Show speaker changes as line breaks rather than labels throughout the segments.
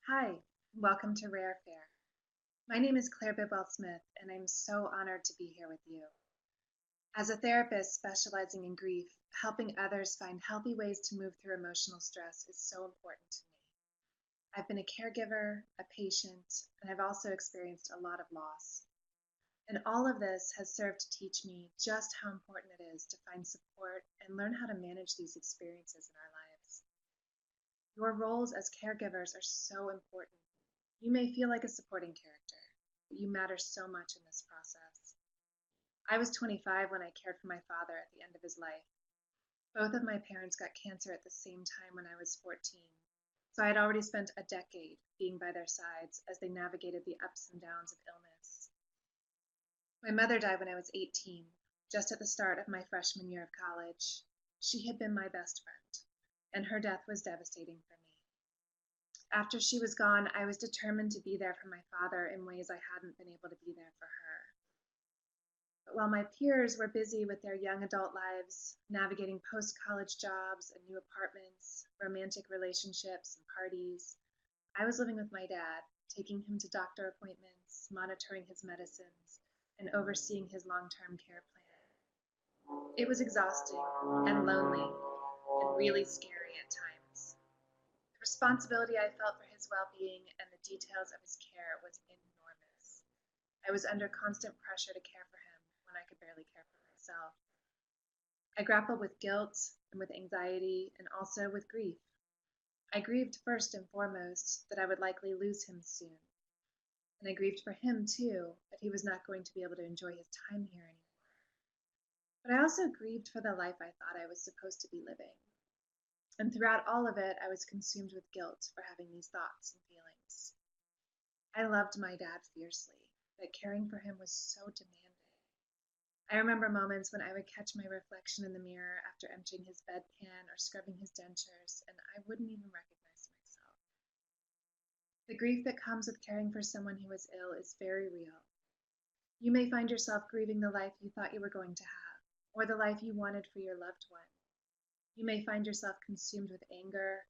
Hi, welcome to Rare Fare. My name is Claire Bidwell Smith, and I'm so honored to be here with you. As a therapist specializing in grief, helping others find healthy ways to move through emotional stress is so important to me. I've been a caregiver, a patient, and I've also experienced a lot of loss. And all of this has served to teach me just how important it is to find support and learn how to manage these experiences in our lives. Your roles as caregivers are so important. You may feel like a supporting character, but you matter so much in this process. I was 25 when I cared for my father at the end of his life. Both of my parents got cancer at the same time when I was 14, so I had already spent a decade being by their sides as they navigated the ups and downs of illness. My mother died when I was 18, just at the start of my freshman year of college. She had been my best friend, and her death was devastating for me. After she was gone, I was determined to be there for my father in ways I hadn't been able to be there for her. But while my peers were busy with their young adult lives, navigating post-college jobs and new apartments, romantic relationships and parties, I was living with my dad, taking him to doctor appointments, monitoring his medicines, and overseeing his long-term care plan. It was exhausting and lonely and really scary at times. The responsibility I felt for his well-being and the details of his care was enormous. I was under constant pressure to care for him when I could barely care for myself. I grappled with guilt and with anxiety and also with grief. I grieved first and foremost that I would likely lose him soon. And I grieved for him too, that he was not going to be able to enjoy his time here anymore. But I also grieved for the life I thought I was supposed to be living. And throughout all of it, I was consumed with guilt for having these thoughts and feelings. I loved my dad fiercely, but caring for him was so demanding. I remember moments when I would catch my reflection in the mirror after emptying his bedpan or scrubbing his dentures, and I wouldn't even recognize myself. The grief that comes with caring for someone who is ill is very real. You may find yourself grieving the life you thought you were going to have, or the life you wanted for your loved one. You may find yourself consumed with anger,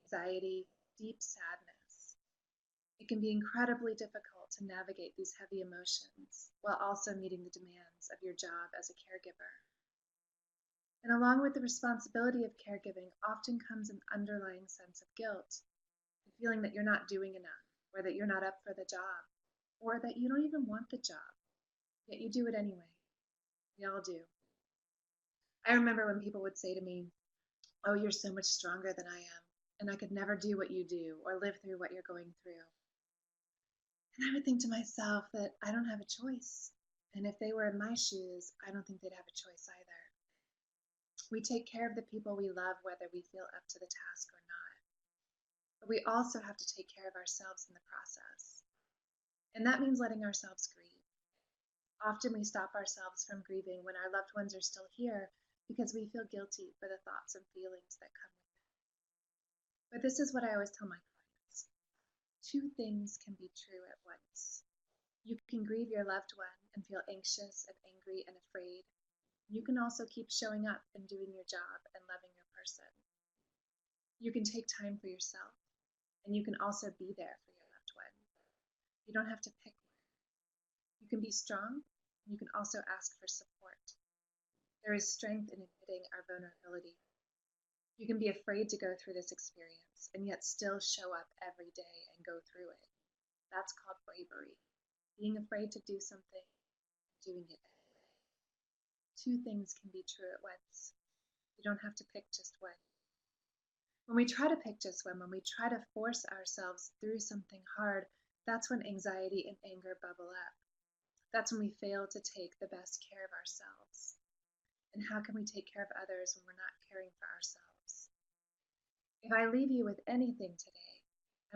anxiety, deep sadness. It can be incredibly difficult to navigate these heavy emotions while also meeting the demands of your job as a caregiver. And along with the responsibility of caregiving often comes an underlying sense of guilt, the feeling that you're not doing enough, or that you're not up for the job, or that you don't even want the job, yet you do it anyway. We all do. I remember when people would say to me, "Oh, you're so much stronger than I am, and I could never do what you do or live through what you're going through." And I would think to myself that I don't have a choice. And if they were in my shoes, I don't think they'd have a choice either. We take care of the people we love, whether we feel up to the task or not. But we also have to take care of ourselves in the process. And that means letting ourselves grieve. Often we stop ourselves from grieving when our loved ones are still here because we feel guilty for the thoughts and feelings that come with it. But this is what I always tell my clients. Two things can be true at once. You can grieve your loved one and feel anxious and angry and afraid. You can also keep showing up and doing your job and loving your person. You can take time for yourself, and you can also be there for your loved one. You don't have to pick one. You can be strong, and you can also ask for support. There is strength in admitting our vulnerability. You can be afraid to go through this experience and yet still show up every day and go through it. That's called bravery. Being afraid to do something, doing it anyway. Two things can be true at once. You don't have to pick just one. When we try to pick just one, when we try to force ourselves through something hard, that's when anxiety and anger bubble up. That's when we fail to take the best care of ourselves. And how can we take care of others when we're not caring for ourselves? If I leave you with anything today,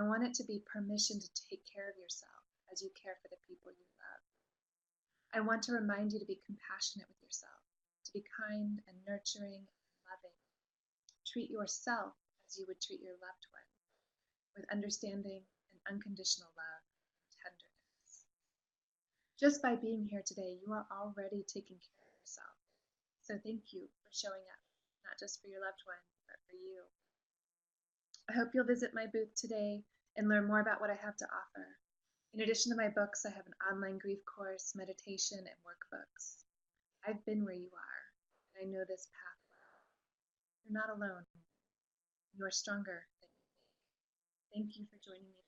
I want it to be permission to take care of yourself as you care for the people you love. I want to remind you to be compassionate with yourself, to be kind and nurturing and loving. Treat yourself as you would treat your loved one, with understanding and unconditional love and tenderness. Just by being here today, you are already taking care of yourself. So thank you for showing up, not just for your loved one, but for you. I hope you'll visit my booth today and learn more about what I have to offer. In addition to my books, I have an online grief course, meditation, and workbooks. I've been where you are, and I know this path well. You're not alone. You are stronger than you think. Thank you for joining me.